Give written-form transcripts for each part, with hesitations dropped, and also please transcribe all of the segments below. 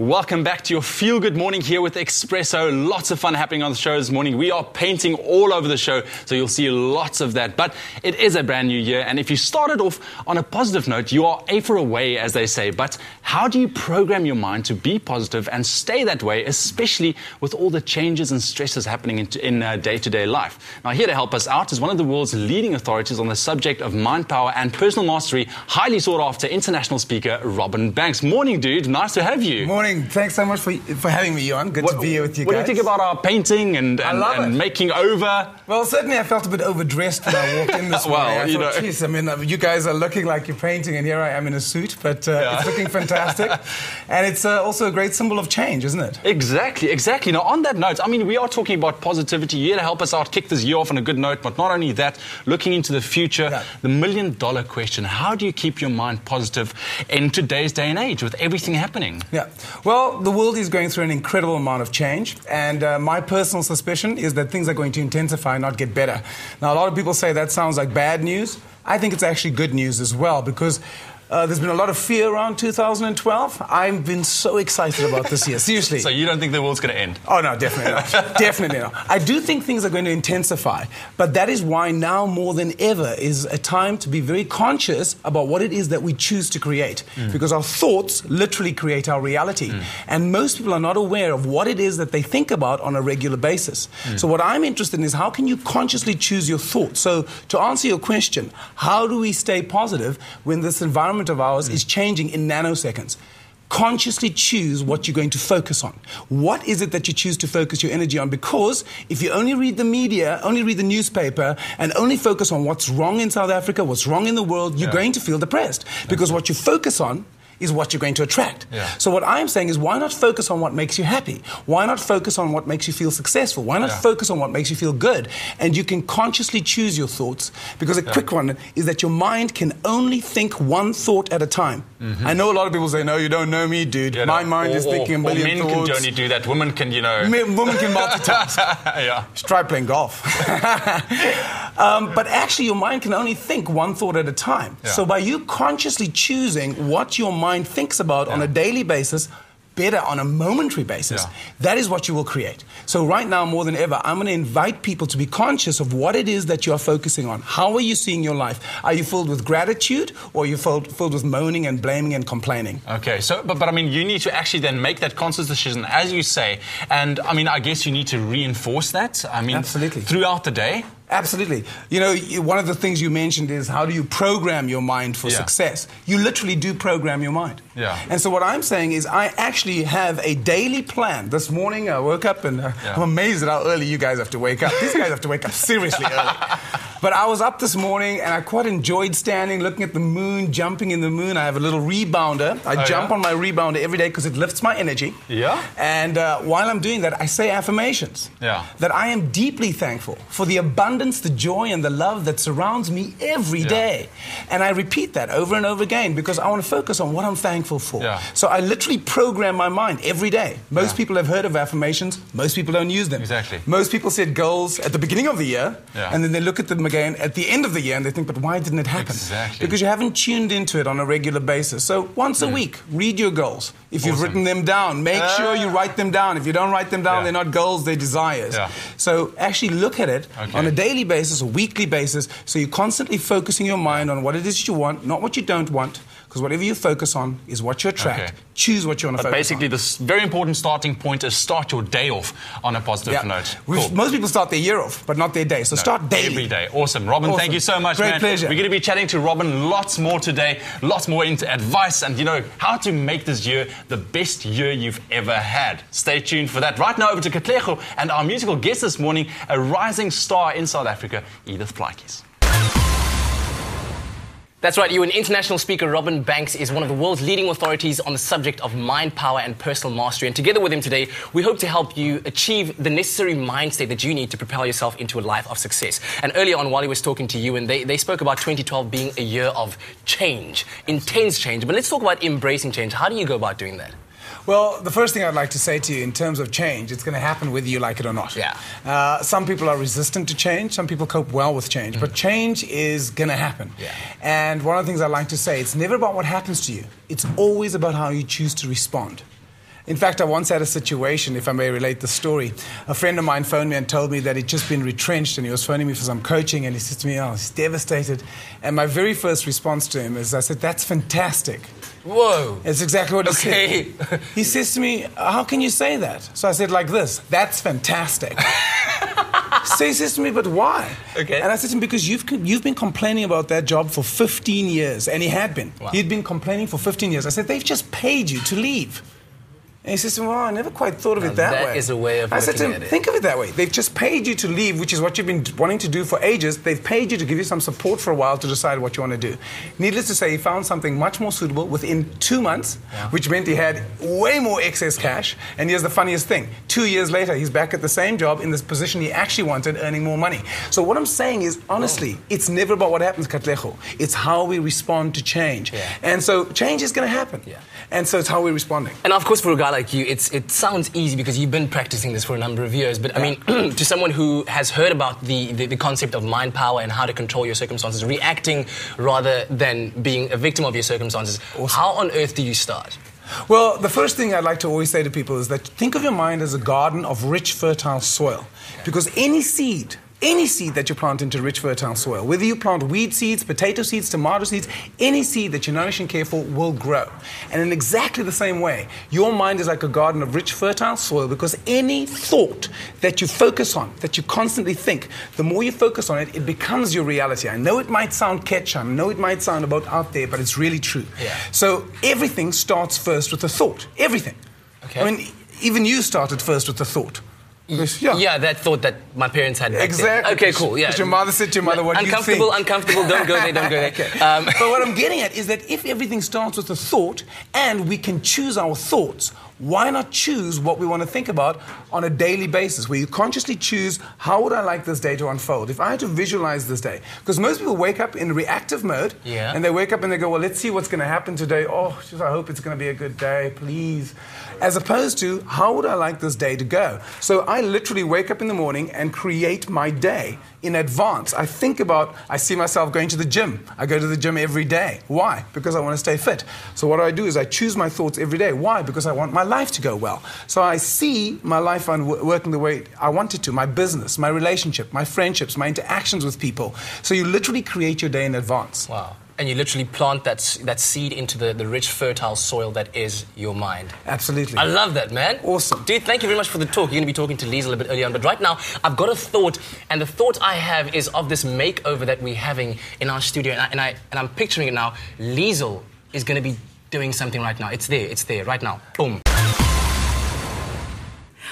Welcome back to your feel-good morning here with eXpresso. Lots of fun happening on the show this morning. We are painting all over the show, so you'll see lots of that. But it is a brand new year, and if you started off on a positive note, you are A for away, as they say. But how do you program your mind to be positive and stay that way, especially with all the changes and stresses happening in day-to-day life? Now, here to help us out is one of the world's leading authorities on the subject of mind power and personal mastery, highly sought-after international speaker, Robin Banks. Morning, dude. Nice to have you. Morning. Thanks so much for having me on. Good to be here with you guys. What do you think about our painting and making over? Well, certainly I felt a bit overdressed when I walked in this morning. I thought, geez, I mean, you guys are looking like you're painting, and here I am in a suit, but it's looking fantastic. And it's also a great symbol of change, isn't it? Exactly. Now, on that note, I mean, we are talking about positivity here to help us out, kick this year off on a good note, but not only that, looking into the future, the million-dollar question, how do you keep your mind positive in today's day and age with everything happening? Yeah. Well, the world is going through an incredible amount of change, and my personal suspicion is that things are going to intensify, not get better. Now, a lot of people say that sounds like bad news. I think it's actually good news as well, because there's been a lot of fear around 2012. I've been so excited about this year, seriously. So you don't think the world's going to end? Oh, no, definitely not. Definitely not. I do think things are going to intensify, but that is why now more than ever is a time to be very conscious about what it is that we choose to create, because our thoughts literally create our reality. And most people are not aware of what it is that they think about on a regular basis. So what I'm interested in is how can you consciously choose your thoughts? So to answer your question, how do we stay positive when this environment of ours is changing in nanoseconds? Consciously choose what you're going to focus on. What is it that you choose to focus your energy on? Because if you only read the media, only read the newspaper, and only focus on what's wrong in South Africa, what's wrong in the world, you're going to feel depressed. Because what you focus on is what you're going to attract. So what I'm saying is, why not focus on what makes you happy? Why not focus on what makes you feel successful? Why not focus on what makes you feel good? And you can consciously choose your thoughts, because a quick one is that your mind can only think one thought at a time. I know a lot of people say, no, you don't know me, dude. My mind is thinking a million thoughts. Men can only do that. Women can, Women can multitask. Just try playing golf. But actually, your mind can only think one thought at a time. So by you consciously choosing what your mind thinks about on a daily basis, better on a momentary basis, that is what you will create. So right now, more than ever, I'm going to invite people to be conscious of what it is that you are focusing on. How are you seeing your life? Are you filled with gratitude, or are you filled with moaning and blaming and complaining? Okay, so, but I mean, you need to actually then make that conscious decision, as you say, and I mean, I guess you need to reinforce that, I mean, absolutely, throughout the day. Absolutely. One of the things you mentioned is, how do you program your mind for success? You literally do program your mind. And so what I'm saying is, I actually have a daily plan. This morning I woke up, and I'm amazed at how early you guys have to wake up. These guys have to wake up seriously early. But I was up this morning, and I quite enjoyed standing, looking at the moon, jumping in the moon. I have a little rebounder. I jump on my rebounder every day because it lifts my energy. And while I'm doing that, I say affirmations. That I am deeply thankful for the abundance, the joy, and the love that surrounds me every day. And I repeat that over and over again, because I want to focus on what I'm thankful for. So I literally program my mind every day. Most people have heard of affirmations. Most people don't use them. Most people set goals at the beginning of the year, and then they look at them again at the end of the year, and they think, but why didn't it happen? Because you haven't tuned into it on a regular basis. So once a week, read your goals. If you've written them down, make sure you write them down. If you don't write them down, they're not goals, they're desires. So actually look at it on a daily basis, a weekly basis, so you're constantly focusing your mind on what it is you want, not what you don't want, because whatever you focus on is what you attract. Choose what you want to focus on. Basically, this very important starting point is start your day off on a positive note. Most people start their year off, but not their day. So start daily. Every day. Awesome. Robin, thank you so much, man. Great pleasure. We're going to be chatting to Robin lots more today, lots more into advice and, how to make this year the best year you've ever had. Stay tuned for that. Right now, over to Katlego and our musical guest this morning, a rising star in South Africa, Edith Plaatjes. That's right, an international speaker, Robin Banks, is one of the world's leading authorities on the subject of mind power and personal mastery. And together with him today, we hope to help you achieve the necessary mind state that you need to propel yourself into a life of success. And earlier on, while he was talking to you, and they spoke about 2012 being a year of change, intense change. But let's talk about embracing change. How do you go about doing that? Well, the first thing I'd like to say to you in terms of change, it's going to happen whether you like it or not. Some people are resistant to change. Some people cope well with change. But change is going to happen. And one of the things I like to say, it's never about what happens to you. It's always about how you choose to respond. In fact, I once had a situation, if I may relate the story. A friend of mine phoned me and told me that he'd just been retrenched and he was phoning me for some coaching, and he said to me, oh, he's devastated. And my very first response to him is I said, that's fantastic. Whoa. That's exactly what he said. He says to me, how can you say that? So I said like this, that's fantastic. So he says to me, but why? Okay. And I said to him, because you've been complaining about that job for 15 years. And he had been. Wow. He'd been complaining for 15 years. I said, they've just paid you to leave. And he says to me, well, I never quite thought of it that way. That is a way of looking at it. I said to him, think of it that way. They've just paid you to leave, which is what you've been wanting to do for ages. They've paid you to give you some support for a while to decide what you want to do. Needless to say, he found something much more suitable within 2 months, which meant he had way more excess cash. And here's the funniest thing. 2 years later, he's back at the same job in this position he actually wanted, earning more money. So what I'm saying is, honestly, it's never about what happens, Katlego. It's how we respond to change. Yeah. And so change is going to happen. Yeah. And so it's how we're responding. And of course, for a guy like you, it sounds easy because you've been practicing this for a number of years. But I mean, to someone who has heard about the concept of mind power and how to control your circumstances, reacting rather than being a victim of your circumstances, how on earth do you start? Well, the first thing I'd like to always say to people is that think of your mind as a garden of rich, fertile soil. Because any seed that you plant into rich, fertile soil, whether you plant weed seeds, potato seeds, tomato seeds, any seed that you nourish and care for will grow. And in exactly the same way, your mind is like a garden of rich, fertile soil, because any thought that you focus on, that you constantly think, the more you focus on it, it becomes your reality. I know it might sound catchy, I know it might sound about out there, but it's really true. Yeah. So everything starts first with a thought. Everything. Okay. I mean, even you started first with a thought. Yeah, that thought that my parents had back exactly. then. Okay, cool. Yeah. Because your mother said to your mother, what do you think? Uncomfortable, don't go there, don't go there. Okay. But what I'm getting at is that if everything starts with a thought and we can choose our thoughts, why not choose what we want to think about on a daily basis, where you consciously choose, how would I like this day to unfold? If I had to visualize this day, because most people wake up in reactive mode, and they wake up and they go, well, let's see what's going to happen today. Oh, just, I hope it's going to be a good day, please. As opposed to, how would I like this day to go? So I literally wake up in the morning and create my day in advance. I think about, I see myself going to the gym. I go to the gym every day. Why? Because I want to stay fit. So what I do is I choose my thoughts every day. Why? Because I want my life to go well. So I see my life working the way I want it to, my business, my relationship, my friendships, my interactions with people. So you literally create your day in advance. Wow. And you literally plant that seed into the rich, fertile soil that is your mind. Absolutely. I love that, man. Awesome. Dude, thank you very much for the talk. You're going to be talking to Liesl a little bit earlier on. But right now, I've got a thought. And the thought I have is of this makeover that we're having in our studio. And I'm picturing it now. Liesl is going to be doing something right now. It's there, right now. Boom.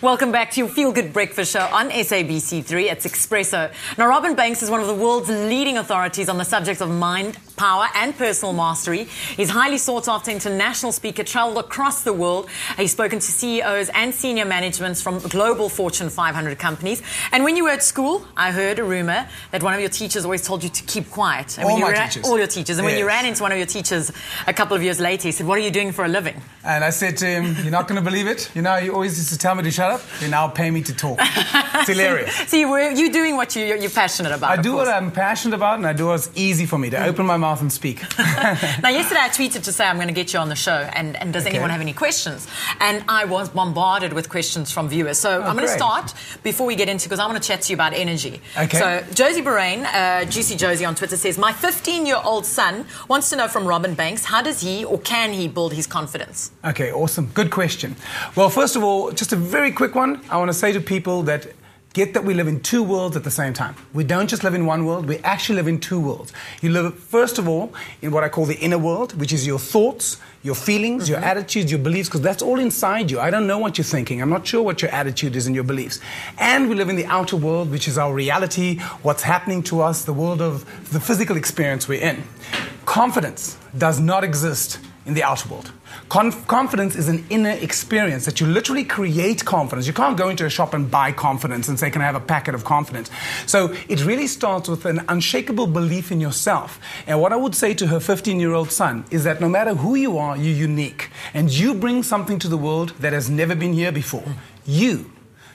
Welcome back to your Feel Good Breakfast Show on SABC3. It's eXpresso. Now, Robin Banks is one of the world's leading authorities on the subjects of mind, power and personal mastery. He's highly sought after international speaker, traveled across the world. He's spoken to CEOs and senior managements from global Fortune 500 companies. And when you were at school, I heard a rumor that one of your teachers always told you to keep quiet. And all my teachers. All your teachers. And when you ran into one of your teachers a couple of years later, he said, what are you doing for a living? And I said to him, you're not going to believe it. You know, you always used to tell me to shut up. You now pay me to talk. It's hilarious. So you're doing what you're passionate about. I do what I'm passionate about, and I do what's easy for me, to open my mouth and speak. Now, yesterday I tweeted to say I'm going to get you on the show, and does anyone have any questions? And I was bombarded with questions from viewers. So I'm going to start before we get into, because I want to chat to you about energy. Okay. So Josie Bahrain, Juicy Josie on Twitter says, my 15-year-old son wants to know from Robin Banks, how does he or can he build his confidence? Okay, awesome. Good question. Well, first of all, just a very quick one. I want to say to people that get that we live in two worlds at the same time. We don't just live in one world, we actually live in two worlds. You live, first of all, in what I call the inner world, which is your thoughts, your feelings, your attitudes, your beliefs, because that's all inside you. I don't know what you're thinking. I'm not sure what your attitude is and your beliefs. And we live in the outer world, which is our reality, what's happening to us, the world of the physical experience we're in. Confidence does not exist in the outer world. Confidence is an inner experience that you literally create confidence. You can't go into a shop and buy confidence and say, can I have a packet of confidence? So it really starts with an unshakable belief in yourself. And what I would say to her 15-year-old son is that no matter who you are, you're unique. And you bring something to the world that has never been here before. You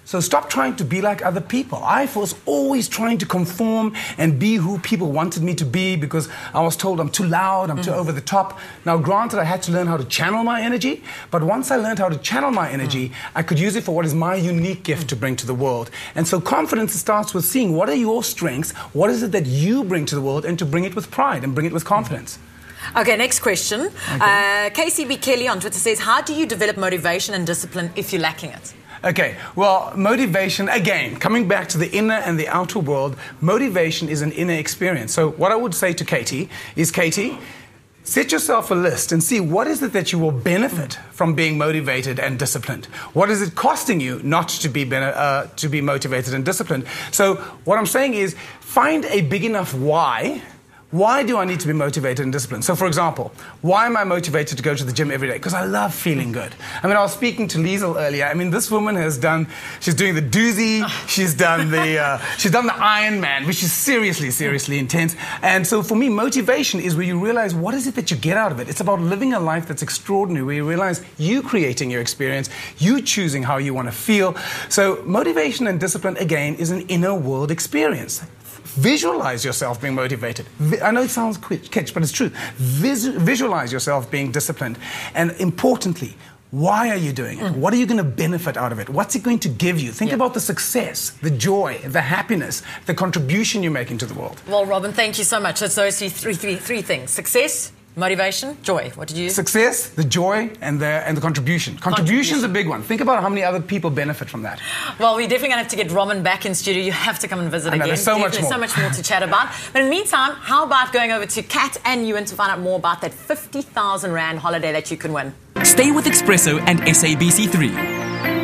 So stop trying to be like other people. I was always trying to conform and be who people wanted me to be because I was told I'm too loud, I'm too over the top. Now, granted, I had to learn how to channel my energy, but once I learned how to channel my energy, I could use it for what is my unique gift to bring to the world. And so confidence starts with seeing what are your strengths, what is it that you bring to the world, and to bring it with pride and bring it with confidence. Okay, next question. Okay. KCB Kelly on Twitter says, how do you develop motivation and discipline if you're lacking it? Okay, well, motivation, again, coming back to the inner and the outer world, motivation is an inner experience. So what I would say to Katie is, Katie, set yourself a list and see what is it that you will benefit from being motivated and disciplined. What is it costing you not to be motivated and disciplined? So what I'm saying is, find a big enough why. Why do I need to be motivated and disciplined? So, for example, why am I motivated to go to the gym every day? Because I love feeling good. I mean, I was speaking to Liesl earlier. I mean, this woman she's doing the doozy, she's done the Ironman, which is seriously intense. And so for me, motivation is where you realize what is it that you get out of it. It's about living a life that's extraordinary, where you realize you creating your experience, you choosing how you want to feel. So motivation and discipline, again, is an inner world experience. Visualize yourself being motivated. I know it sounds kitsch, but it's true. Visualize yourself being disciplined. And importantly, why are you doing it? What are you going to benefit out of it? What's it going to give you? Think about the success, the joy, the happiness, the contribution you're making to the world. Well, Robin, thank you so much. So those three things. Success, motivation, joy. What did you use? Success, the joy, and the contribution. Contribution's a big one. Think about how many other people benefit from that. Well, we're definitely going to have to get Robin back in studio. You have to come and visit again. There's so much more to chat about. But in the meantime, how about going over to Kat and Ewan to find out more about that 50,000 Rand holiday that you can win? Stay with eXpresso and SABC3.